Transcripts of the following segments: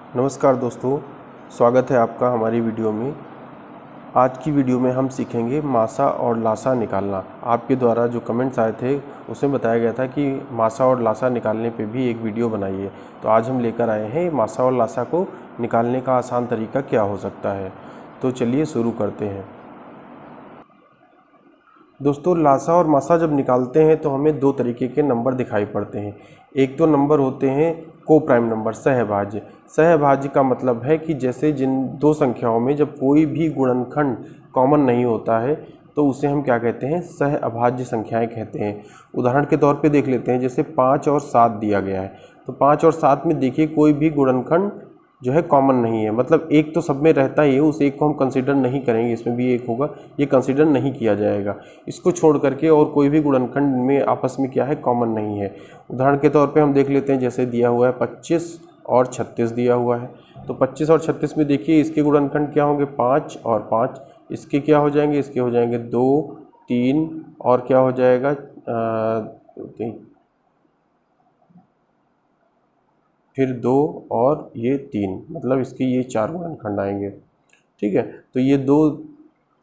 नमस्कार दोस्तों, स्वागत है आपका हमारी वीडियो में। आज की वीडियो में हम सीखेंगे मासा और लासा निकालना। आपके द्वारा जो कमेंट्स आए थे उसमें बताया गया था कि मासा और लासा निकालने पे भी एक वीडियो बनाइए। तो आज हम लेकर आए हैं मासा और लासा को निकालने का आसान तरीका क्या हो सकता है। तो चलिए शुरू करते हैं। दोस्तों, लासा और मासा जब निकालते हैं तो हमें दो तरीके के नंबर दिखाई पड़ते हैं। एक तो नंबर होते हैं को प्राइम नंबर, सहभाज्य। सहभाज्य का मतलब है कि जैसे जिन दो संख्याओं में जब कोई भी गुणनखंड कॉमन नहीं होता है तो उसे हम क्या कहते हैं, सहअभाज्य संख्याएं कहते हैं। उदाहरण के तौर पे देख लेते हैं, जैसे 5 और 7 दिया गया है तो 5 और 7 में देखिए कोई भी गुणनखंड जो है कॉमन नहीं है, मतलब एक तो सब में रहता ही है, उस एक को हम कंसीडर नहीं करेंगे, इसमें भी एक होगा, ये कंसीडर नहीं किया जाएगा। इसको छोड़ करके और कोई भी गुणनखंड में आपस में क्या है, कॉमन नहीं है। उदाहरण के तौर पे हम देख लेते हैं, जैसे दिया हुआ है 25 और 36 दिया हुआ है तो 25 और 36 में देखिए इसके गुणनखंड क्या होंगे, 5 और 5। इसके क्या हो जाएंगे, इसके हो जाएंगे 2, 3 और क्या हो जाएगा फिर 2 और ये 3, मतलब इसके ये 4 गुणनखंड आएंगे। ठीक है, तो ये दो,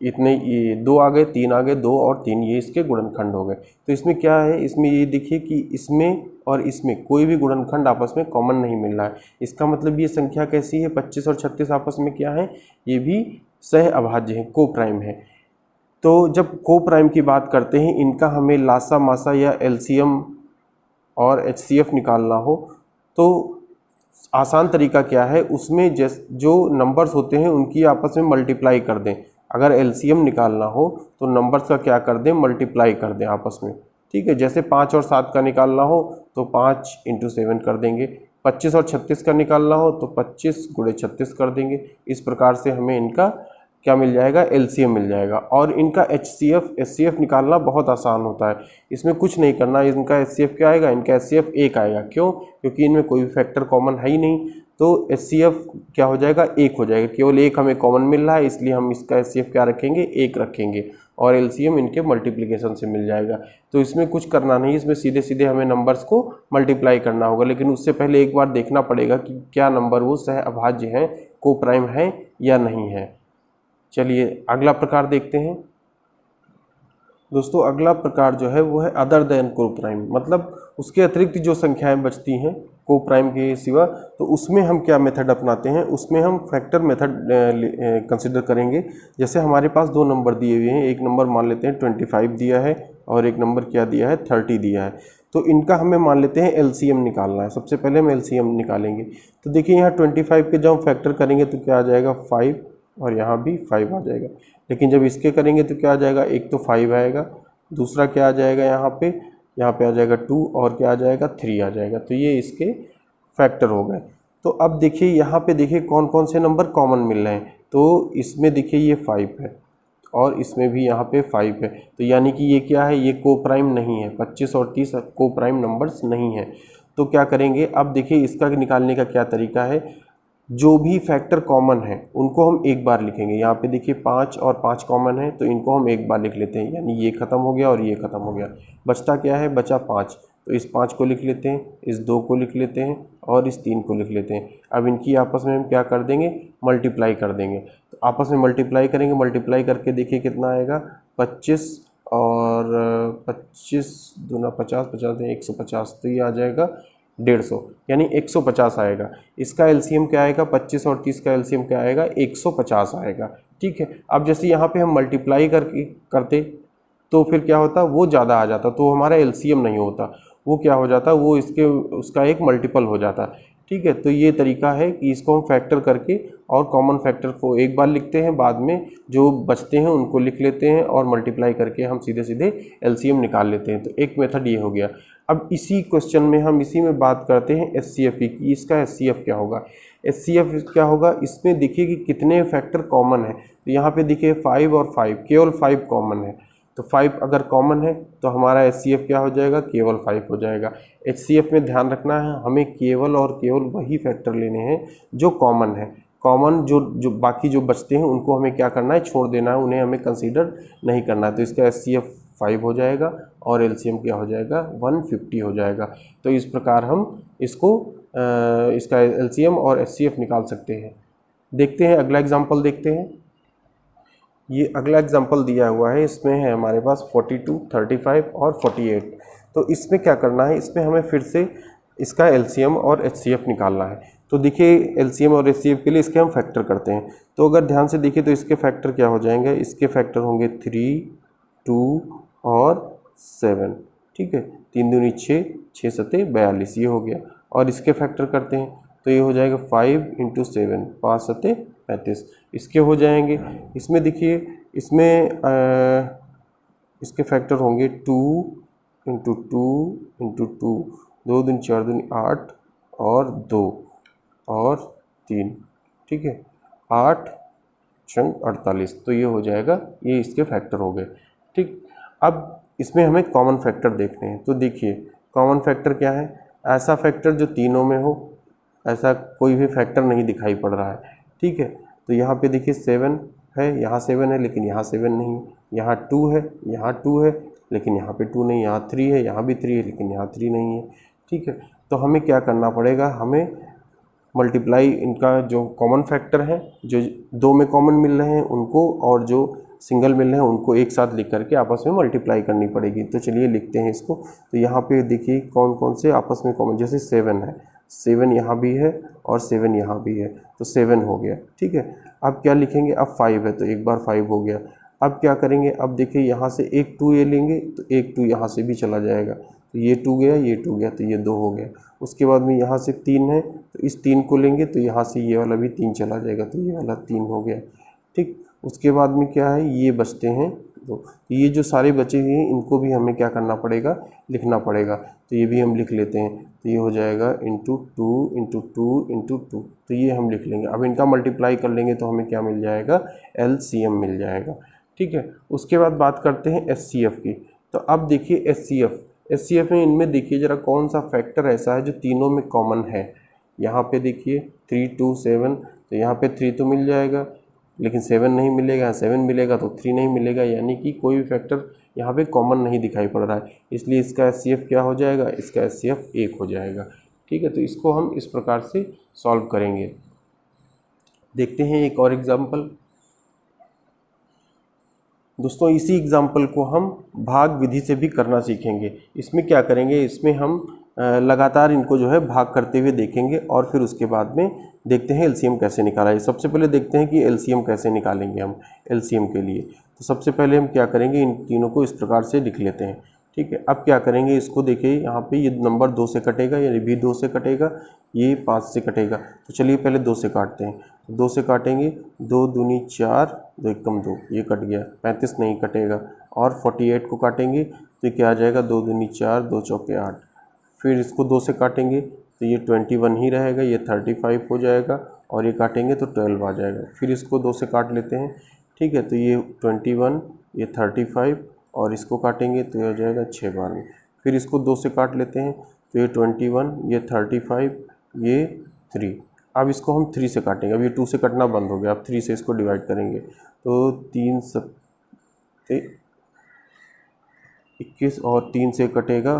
इतने ये 2 आ गए, 3 आ गए, 2 और 3 ये इसके गुणनखंड हो गए। तो इसमें क्या है, इसमें ये देखिए कि इसमें और इसमें कोई भी गुणनखंड आपस में कॉमन नहीं मिल रहा है। इसका मतलब ये संख्या कैसी है, 25 और 36 आपस में क्या है, ये भी सहअभाज्य है, को प्राइम है। तो जब को प्राइम की बात करते हैं, इनका हमें लासा मासा या एलसीएम और एचसीएफ निकालना हो तो आसान तरीका क्या है, उसमें जो नंबर्स होते हैं उनकी आपस में मल्टीप्लाई कर दें। अगर एलसीएम निकालना हो तो नंबर्स का क्या कर दें, मल्टीप्लाई कर दें आपस में। ठीक है, जैसे 5 और 7 का निकालना हो तो 5 × 7 कर देंगे, 25 और 36 का निकालना हो तो 25 × 36 कर देंगे। इस प्रकार से हमें इनका क्या मिल जाएगा, एलसीएम मिल जाएगा। और इनका एचसीएफ एचसीएफ निकालना बहुत आसान होता है, इसमें कुछ नहीं करना। इनका एचसीएफ क्या आएगा, इनका एचसीएफ 1 आएगा। क्यों? क्योंकि इनमें कोई भी फैक्टर कॉमन है ही नहीं, तो एचसीएफ क्या हो जाएगा, 1 हो जाएगा। केवल 1 हमें कॉमन मिल रहा है, इसलिए हम इसका एचसीएफ क्या रखेंगे, 1 रखेंगे। और एलसीएम इनके मल्टीप्लिकेशन से मिल जाएगा। तो इसमें कुछ करना नहीं, इसमें सीधे सीधे हमें नंबर्स को मल्टीप्लाई करना होगा। लेकिन उससे पहले एक बार देखना पड़ेगा कि क्या नंबर वो सहअभाज्य हैं, को प्राइम है या नहीं है। चलिए अगला प्रकार देखते हैं। दोस्तों, अगला प्रकार जो है वो है अदर देन को प्राइम, मतलब उसके अतिरिक्त जो संख्याएं बचती हैं को प्राइम के सिवा, तो उसमें हम क्या मेथड अपनाते हैं, उसमें हम फैक्टर मेथड कंसिडर करेंगे। जैसे हमारे पास दो नंबर दिए हुए हैं, एक नंबर मान लेते हैं 25 दिया है और एक नंबर क्या दिया है, 30 दिया है। तो इनका हमें मान लेते हैं एलसीएम निकालना है। सबसे पहले हम एलसीएम निकालेंगे। तो देखिए यहाँ 25 के जब हम फैक्टर करेंगे तो क्या आ जाएगा, 5 और यहाँ भी 5 आ जाएगा। लेकिन जब इसके करेंगे तो क्या आ जाएगा, एक तो 5 आएगा, दूसरा क्या आ जाएगा, यहाँ पे आ जाएगा 2 और क्या आ जाएगा, 3 आ जाएगा। तो ये इसके फैक्टर हो गए। तो अब देखिए यहाँ पे देखिए कौन कौन से नंबर कॉमन मिल रहे हैं। तो इसमें देखिए ये 5 है और इसमें भी यहाँ पे 5 है। तो यानी कि ये क्या है, ये को प्राइम नहीं है। 25 और 30 को प्राइम नंबर्स नहीं है। तो क्या करेंगे, अब देखिए इसका निकालने का क्या तरीका है। जो भी फैक्टर कॉमन है उनको हम एक बार लिखेंगे। यहाँ पे देखिए 5 और 5 कॉमन है तो इनको हम एक बार लिख लेते हैं, यानी ये ख़त्म हो गया और ये ख़त्म हो गया। बचता क्या है, बचा 5। तो इस 5 को लिख लेते हैं, इस 2 को लिख लेते हैं और इस 3 को लिख लेते हैं। अब इनकी आपस में हम क्या कर देंगे, मल्टीप्लाई कर देंगे। तो आपस में मल्टीप्लाई करेंगे, मल्टीप्लाई करके देखिए कितना आएगा, 25 और 25 दूना 50, 50 150, तो ये आ जाएगा 150, यानी 150 आएगा। इसका एलसीएम क्या आएगा, 25 और 30 का एलसीएम क्या आएगा, 150 आएगा। ठीक है, अब जैसे यहाँ पे हम मल्टीप्लाई करते तो फिर क्या होता, वो ज़्यादा आ जाता, तो हमारा एलसीएम नहीं होता, वो क्या हो जाता, वो उसका एक मल्टीपल हो जाता। ठीक है, तो ये तरीका है कि इसको हम फैक्टर करके और कॉमन फैक्टर को एक बार लिखते हैं, बाद में जो बचते हैं उनको लिख लेते हैं और मल्टीप्लाई करके हम सीधे सीधे एलसीएम निकाल लेते हैं। तो एक मेथड ये हो गया। अब इसी क्वेश्चन में हम इसी में बात करते हैं एचसीएफ की, कि इसका एचसीएफ क्या होगा। एचसीएफ क्या होगा, इसमें देखिए कि कितने फैक्टर कॉमन है। तो यहाँ पे देखिए 5 और 5, केवल 5 कॉमन है। तो 5 अगर कॉमन है तो हमारा एचसीएफ क्या हो जाएगा, केवल 5 हो जाएगा। एचसीएफ में ध्यान रखना है, हमें केवल और केवल वही फैक्टर लेने हैं जो कॉमन है। कॉमन जो बाकी जो बचते हैं उनको हमें क्या करना है, छोड़ देना है, उन्हें हमें कंसीडर नहीं करना है। तो इसका एचसीएफ 5 हो जाएगा और एलसीएम क्या हो जाएगा, 150 हो जाएगा। तो इस प्रकार हम इसको इसका एलसीएम और एचसीएफ निकाल सकते हैं। देखते हैं अगला एग्जांपल देखते हैं। ये अगला एग्जांपल दिया हुआ है, इसमें है हमारे पास 42, 35 और 48। तो इसमें क्या करना है, इसमें हमें फिर से इसका एलसीएम और एचसीएफ निकालना है। तो देखिए एलसीएम और एचसीएफ के लिए इसके हम फैक्टर करते हैं। तो अगर ध्यान से देखिए तो इसके फैक्टर क्या हो जाएंगे, इसके फैक्टर होंगे 3, 2 और 7। ठीक है, 3 दूनी 6, 6 सते 42, ये हो गया। और इसके फैक्टर करते हैं तो ये हो जाएगा 5 × 7, 5 सते 35, इसके हो जाएंगे। इसमें देखिए इसमें इसके फैक्टर होंगे 2 × 2 × 2, 2 दूनी 4 दूनी 8 और 2 और 3। ठीक है, 8 चंग 48, तो ये हो जाएगा, ये इसके फैक्टर हो गए। ठीक, अब इसमें हमें कॉमन फैक्टर देखने हैं। तो देखिए कॉमन फैक्टर क्या है, ऐसा फैक्टर जो तीनों में हो, ऐसा कोई भी फैक्टर नहीं दिखाई पड़ रहा है। ठीक है, तो यहाँ पे देखिए 7 है, यहाँ 7 है लेकिन यहाँ 7 नहीं, यहाँ 2 है, यहाँ 2 है लेकिन यहाँ पे 2 नहीं, यहाँ 3 है, यहाँ भी 3 है लेकिन यहाँ 3 नहीं है। ठीक है, तो हमें क्या करना पड़ेगा, हमें मल्टीप्लाई इनका जो कॉमन फैक्टर है, जो 2 में कॉमन मिल रहे हैं उनको और जो सिंगल मिल रहे हैं उनको एक साथ लिख करके आपस में मल्टीप्लाई करनी पड़ेगी। तो चलिए लिखते हैं इसको। तो यहाँ पे देखिए कौन कौन से आपस में कॉमन, जैसे 7 है, 7 यहाँ भी है और 7 यहाँ भी है, तो 7 हो गया। ठीक है, अब क्या लिखेंगे, अब 5 है तो एक बार 5 हो गया। अब क्या करेंगे, अब देखिए यहाँ से एक 2 ये लेंगे तो एक 2 यहाँ से भी चला जाएगा, तो ये 2 गया, ये 2 गया, तो ये 2 हो गया। उसके बाद में यहाँ से 3 है तो इस 3 को लेंगे तो यहाँ से ये वाला भी 3 चला जाएगा, तो ये वाला 3 हो गया। ठीक, उसके बाद में क्या है, ये बचते हैं 2, तो ये जो सारे बचे हुए हैं इनको भी हमें क्या करना पड़ेगा, लिखना पड़ेगा। तो ये भी हम लिख लेते हैं, तो ये हो जाएगा × 2 × 2 × 2, तो ये हम लिख लेंगे। अब इनका मल्टीप्लाई कर लेंगे तो हमें क्या मिल जाएगा, एलसीएम मिल जाएगा। ठीक है, उसके बाद बात करते हैं एचसीएफ की। तो अब देखिए एचसीएफ में इनमें देखिए ज़रा कौन सा फैक्टर ऐसा है जो तीनों में कॉमन है। यहाँ पे देखिए 3, 2, 7, तो यहाँ पे 3 तो मिल जाएगा लेकिन 7 नहीं मिलेगा, 7 मिलेगा तो 3 नहीं मिलेगा, यानी कि कोई भी फैक्टर यहाँ पे कॉमन नहीं दिखाई पड़ रहा है, इसलिए इसका एचसीएफ क्या हो जाएगा, इसका एचसीएफ 1 हो जाएगा। ठीक है, तो इसको हम इस प्रकार से सॉल्व करेंगे। देखते हैं एक और एग्जाम्पल। दोस्तों इसी एग्जाम्पल को हम भाग विधि से भी करना सीखेंगे। इसमें क्या करेंगे, इसमें हम लगातार इनको जो है भाग करते हुए देखेंगे और फिर उसके बाद में देखते हैं एलसीएम कैसे निकाला है। सबसे पहले देखते हैं कि एलसीएम कैसे निकालेंगे हम एलसीएम के लिए। तो सबसे पहले हम क्या करेंगे, इन तीनों को इस प्रकार से लिख लेते हैं। ठीक है, अब क्या करेंगे, इसको देखिए यहाँ पे ये नंबर 2 से कटेगा, यानी भी 2 से कटेगा, ये 5 से कटेगा। तो चलिए पहले 2 से काटते हैं। 2 से काटेंगे, 2 दूनी 4, 2 एकम 2, ये कट गया, 35 नहीं कटेगा। और 48 को काटेंगे तो क्या आ जाएगा, 2 दूनी 4, 2 चौके 8। फिर इसको 2 से काटेंगे तो ये 21 ही रहेगा, ये 35 हो जाएगा, और ये काटेंगे तो 12 आ जाएगा। फिर इसको 2 से काट लेते हैं। ठीक है, तो ये 21, ये 35, और इसको काटेंगे तो ये हो जाएगा 6 बार में। फिर इसको 2 से काट लेते हैं तो ये 21, ये 35, ये 3। अब इसको हम 3 से काटेंगे, अब ये 2 से कटना बंद हो गया, अब 3 से इसको डिवाइड करेंगे तो 3 सत्ते 21 और 3 से कटेगा,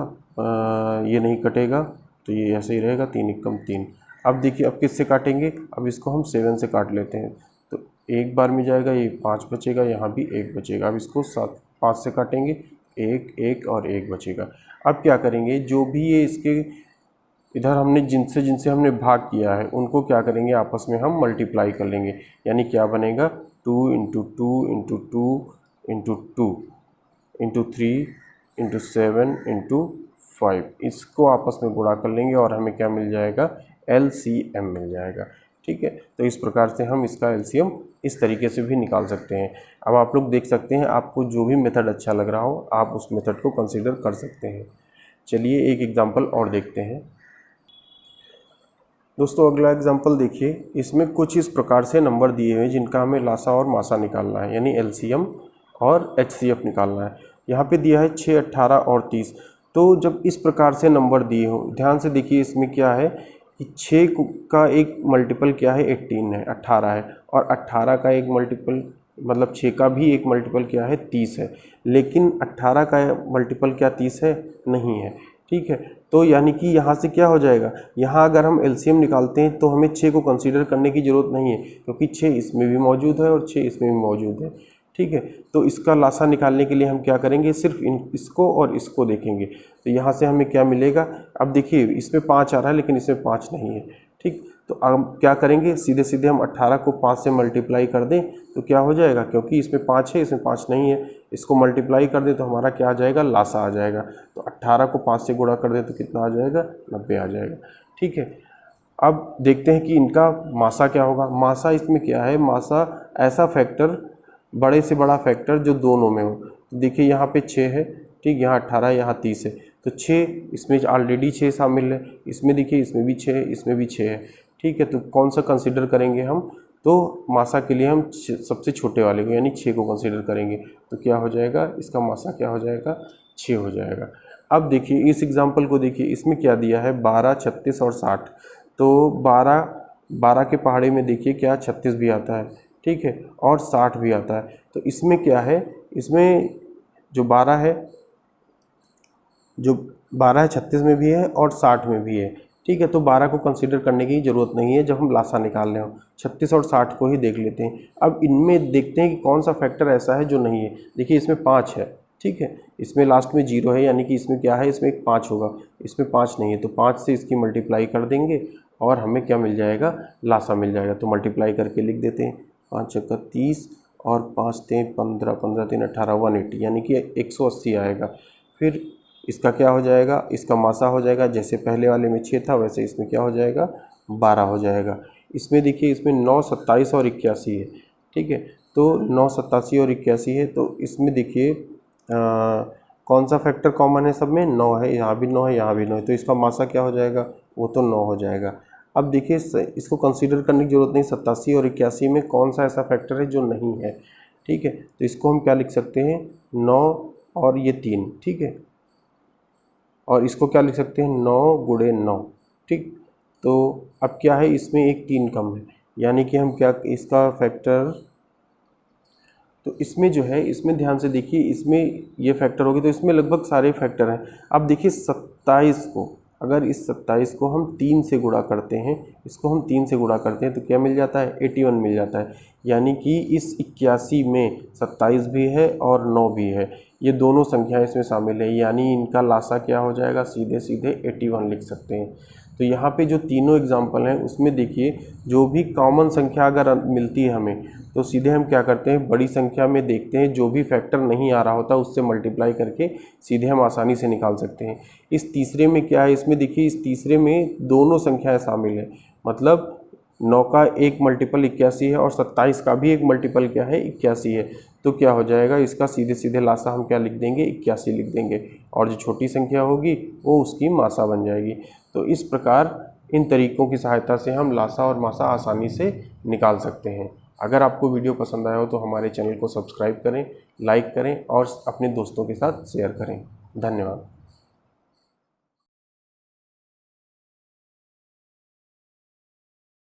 ये नहीं कटेगा तो ये ऐसे ही रहेगा, 3 एकम 3। अब देखिए अब किससे काटेंगे, अब इसको हम 7 से काट लेते हैं तो एक बार में जाएगा, ये 5 बचेगा, यहाँ भी 1 बचेगा। अब इसको 5 से काटेंगे, 1, 1 और 1 बचेगा। अब क्या करेंगे, जो भी ये इसके इधर हमने जिनसे हमने भाग किया है उनको क्या करेंगे, आपस में हम मल्टीप्लाई कर लेंगे, यानी क्या बनेगा, 2 × 2 × 2 × 2 × 3 × 7 × 5, इसको आपस में गुणा कर लेंगे और हमें क्या मिल जाएगा, एलसीएम मिल जाएगा। ठीक है, तो इस प्रकार से हम इसका एलसीएम इस तरीके से भी निकाल सकते हैं। अब आप लोग देख सकते हैं, आपको जो भी मेथड अच्छा लग रहा हो आप उस मेथड को कंसीडर कर सकते हैं। चलिए एक एग्जांपल और देखते हैं। दोस्तों अगला एग्जांपल देखिए, इसमें कुछ इस प्रकार से नंबर दिए हुए हैं जिनका हमें लासा और मासा निकालना है, यानी एलसीएम और एचसीएफ निकालना है। यहाँ पे दिया है 6, 18 और 30। तो जब इस प्रकार से नंबर दिए हो, ध्यान से देखिए इसमें क्या है कि 6 का एक मल्टीपल क्या है, 18 है, 18 है, और 18 का एक मल्टीपल मतलब 6 का भी एक मल्टीपल क्या है, 30 है। लेकिन 18 का मल्टीपल क्या 30 है, नहीं है। ठीक है। तो यानी कि यहाँ से क्या हो जाएगा, यहाँ अगर हम एलसीएम निकालते हैं तो हमें 6 को कंसीडर करने की ज़रूरत नहीं है, क्योंकि 6 इसमें भी मौजूद है और 6 इसमें भी मौजूद है। ठीक है, तो इसका लासा निकालने के लिए हम क्या करेंगे, सिर्फ इसको और इसको देखेंगे। तो यहाँ से हमें क्या मिलेगा, अब देखिए इसमें 5 आ रहा है लेकिन इसमें 5 नहीं है। ठीक, तो अब क्या करेंगे, सीधे सीधे हम 18 को 5 से मल्टीप्लाई कर दें तो क्या हो जाएगा, क्योंकि इसमें 5 है इसमें 5 नहीं है, इसको मल्टीप्लाई कर दें तो हमारा क्या आ जाएगा, लासा आ जाएगा। तो 18 को 5 से गुणा कर दें तो कितना आ जाएगा, 90 आ जाएगा। ठीक है, अब देखते हैं कि इनका मासा क्या होगा। मासा इसमें क्या है, मासा ऐसा फैक्टर, बड़े से बड़ा फैक्टर जो दोनों में हो। देखिए यहाँ पे 6 है, ठीक, यहाँ 18 है, यहाँ 30 है, तो 6 इसमें ऑलरेडी 6 शामिल है, इसमें देखिए इसमें भी 6 है, इसमें भी 6 है। ठीक है, तो कौन सा कंसीडर करेंगे हम, तो मासा के लिए हम सबसे छोटे वाले को यानी 6 को कंसीडर करेंगे। तो क्या हो जाएगा, इसका मासा क्या हो जाएगा, 6 हो जाएगा। अब देखिए इस एग्जाम्पल को देखिए, इसमें क्या दिया है, 12, 36 और 60। तो 12 के पहाड़े में देखिए क्या 36 भी आता है, ठीक है, और 60 भी आता है। तो इसमें क्या है, इसमें जो 12 है, 36 में भी है और 60 में भी है। ठीक है, तो 12 को कंसीडर करने की ज़रूरत नहीं है जब हम लासा निकाल रहे हो, 36 और 60 को ही देख लेते हैं। अब इनमें देखते हैं कि कौन सा फैक्टर ऐसा है जो नहीं है। देखिए इसमें 5 है, ठीक है, इसमें लास्ट में 0 है, यानी कि इसमें क्या है, इसमें एक 5 होगा, इसमें 5 नहीं है, तो 5 से इसकी मल्टीप्लाई कर देंगे और हमें क्या मिल जाएगा, लासा मिल जाएगा। तो मल्टीप्लाई करके लिख देते हैं, 5 चक्का 30 और 5 3 15, 15 3 18, 180 यानी कि 180 आएगा। फिर इसका क्या हो जाएगा, इसका मासा हो जाएगा, जैसे पहले वाले में 6 था वैसे इसमें क्या हो जाएगा, 12 हो जाएगा। इसमें देखिए इसमें 9, 27 और 81 है, ठीक है, तो 9, 87 और 81 है। तो इसमें देखिए कौन सा फैक्टर कॉमन है, सब में 9 है, यहाँ भी 9 है, यहाँ भी 9 है, तो इसका मासा क्या हो जाएगा, वो तो 9 हो जाएगा। अब देखिए इसको कंसीडर करने की ज़रूरत नहीं, 87 और 81 में कौन सा ऐसा फैक्टर है जो नहीं है। ठीक है, तो इसको हम क्या लिख सकते हैं, 9 और ये 3, ठीक है, और इसको क्या लिख सकते हैं, 9 गुणे 9। ठीक, तो अब क्या है, इसमें एक 3 कम है, यानी कि हम क्या, इसका फैक्टर, तो इसमें जो है, इसमें ध्यान से देखिए, इसमें ये फैक्टर होगी तो इसमें लगभग सारे फैक्टर हैं। अब देखिए 27 को, अगर इस 27 को हम 3 से गुणा करते हैं, इसको हम 3 से गुणा करते हैं तो क्या मिल जाता है, 81 मिल जाता है। यानी कि इस 81 में 27 भी है और 9 भी है, ये दोनों संख्याएं इसमें शामिल है, यानी इनका लासा क्या हो जाएगा, सीधे सीधे 81 लिख सकते हैं। तो यहाँ पे जो तीनों एग्जाम्पल हैं उसमें देखिए जो भी कॉमन संख्या अगर मिलती है हमें, तो सीधे हम क्या करते हैं, बड़ी संख्या में देखते हैं, जो भी फैक्टर नहीं आ रहा होता उससे मल्टीप्लाई करके सीधे हम आसानी से निकाल सकते हैं। इस तीसरे में क्या है, इसमें देखिए इस तीसरे में दोनों संख्याएं शामिल है, मतलब 9 का एक मल्टीपल 81 है और 27 का भी एक मल्टीपल क्या है, 81 है। तो क्या हो जाएगा, इसका सीधे सीधे लासा हम क्या लिख देंगे, 81 लिख देंगे, और जो छोटी संख्या होगी वो उसकी मासा बन जाएगी। तो इस प्रकार इन तरीक़ों की सहायता से हम लासा और मासा आसानी से निकाल सकते हैं। अगर आपको वीडियो पसंद आया हो तो हमारे चैनल को सब्सक्राइब करें, लाइक करें और अपने दोस्तों के साथ शेयर करें। धन्यवाद।